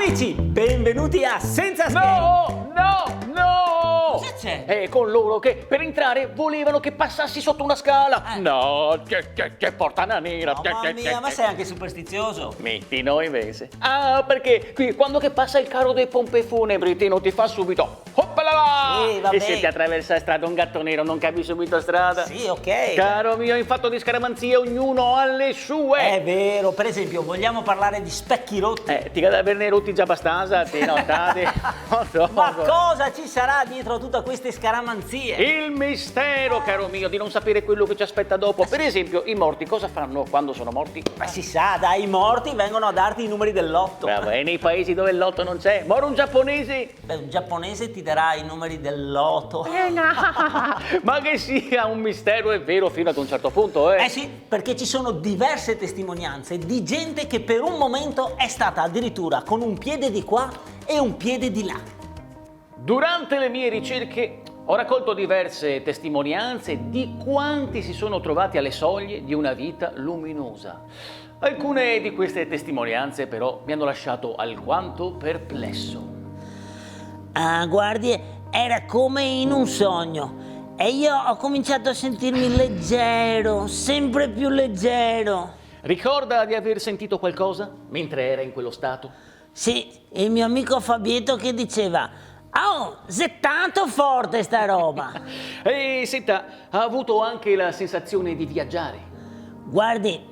Amici, benvenuti a Senza Schemi. No! Cosa c'è? Con loro che per entrare volevano che passassi sotto una scala. No, che portana nera. Mamma mia, ma sei anche superstizioso. Metti noi invece. Ah, perché qui quando che passa il carro dei pompe funebri ti non ti fa subito hoppala! Sì, vabbè. E se ti attraversa la strada un gatto nero non capi subito strada? Sì, ok. Caro mio, in fatto di scaramanzie ognuno ha le sue. È vero, per esempio, vogliamo parlare di specchi rotti? Ti deve averne rotti già abbastanza, ti notati? Ma cosa ci sarà dietro a tutte queste scaramanzie? Il mistero, caro mio, di non sapere quello che ci aspetta dopo. Per esempio, i morti cosa fanno quando sono morti? Ma si sa, dai, i morti vengono a darti i numeri del lotto. Bravo, e nei paesi dove il lotto non c'è? Moro un giapponese? Beh, un giapponese ti darà i numeri del loto. Ma che sia un mistero è vero fino ad un certo punto, Eh sì, perché ci sono diverse testimonianze di gente che per un momento è stata addirittura con un piede di qua e un piede di là. Durante le mie ricerche ho raccolto diverse testimonianze di quanti si sono trovati alle soglie di una vita luminosa. Alcune di queste testimonianze però mi hanno lasciato alquanto perplesso. Ah, guardi, era come in un sogno e io ho cominciato a sentirmi leggero, sempre più leggero. Ricorda di aver sentito qualcosa mentre era in quello stato? Sì, il mio amico Fabietto che diceva: "Oh, è tanto forte sta roba!" E senta, ha avuto anche la sensazione di viaggiare? Guardi,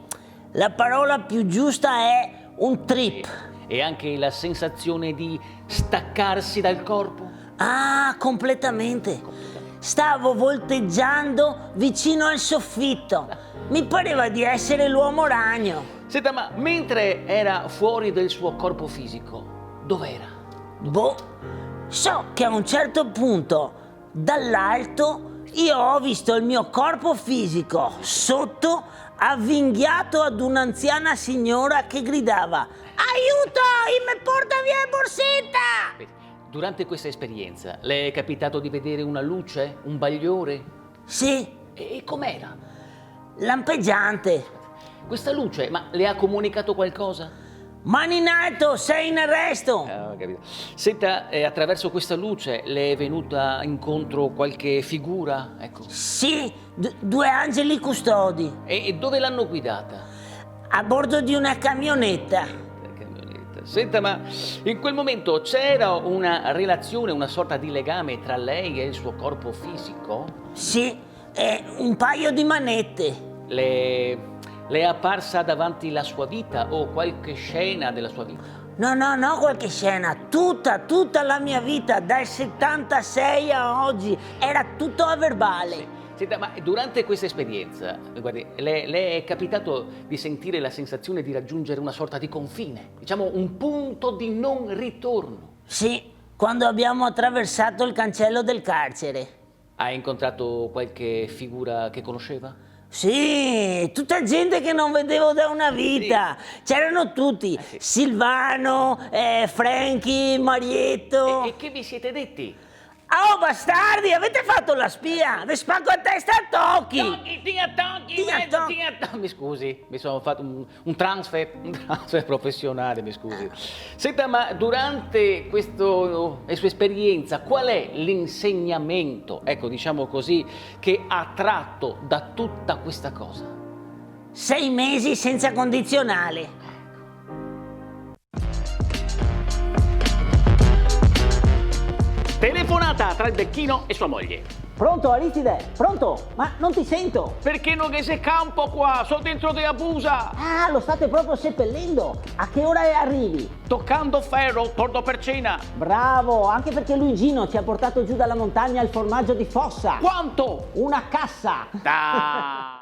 la parola più giusta è un trip. E anche la sensazione di staccarsi dal corpo? Ah, completamente. Stavo volteggiando vicino al soffitto. Mi pareva di essere l'uomo ragno. Senta, ma mentre era fuori del suo corpo fisico, dov'era? Boh, so che a un certo punto, dall'alto, io ho visto il mio corpo fisico sotto, avvinghiato ad un'anziana signora che gridava: "Aiuto, mi porta via la borsetta!" Durante questa esperienza le è capitato di vedere una luce, un bagliore? Sì, E com'era? lampeggiante. Questa luce, ma le ha comunicato qualcosa? Mani in alto, sei in arresto! Ho capito. Senta, attraverso questa luce le è venuta incontro qualche figura? Ecco. Sì, due angeli custodi, E dove l'hanno guidata? a bordo di una camionetta. La camionetta. Senta, ma in quel momento c'era una relazione, una sorta di legame tra lei e il suo corpo fisico? Sì, e un paio di manette. Le è apparsa davanti la sua vita o qualche scena della sua vita? No, qualche scena, tutta la mia vita, dal 76 a oggi, era tutto a verbale. Senta, ma durante questa esperienza, guardi, le è capitato di sentire la sensazione di raggiungere una sorta di confine, diciamo un punto di non ritorno? Sì, quando abbiamo attraversato il cancello del carcere. Ha incontrato qualche figura che conosceva? Sì, tutta gente che non vedevo da una vita. C'erano tutti, sì. Silvano, Franchi, Marietto. E che vi siete detti? Oh, bastardi, avete fatto la spia! Vi spacco a testa a tocchi! Mi scusi, mi sono fatto un transfer professionale, mi scusi. Senta, ma durante questa sua esperienza, qual è l'insegnamento, ecco, diciamo così, che ha tratto da tutta questa cosa? 6 mesi senza condizionale. Telefonata tra il becchino e sua moglie. Pronto, Aristide? Pronto? Ma non ti sento. Perché non che sei campo qua? Sono dentro di Abusa. Ah, lo state proprio seppellendo. A che ora arrivi? Toccando ferro, torno per cena. Bravo, anche perché Luigino ci ha portato giù dalla montagna il formaggio di Fossa. Quanto? Una cassa. Da.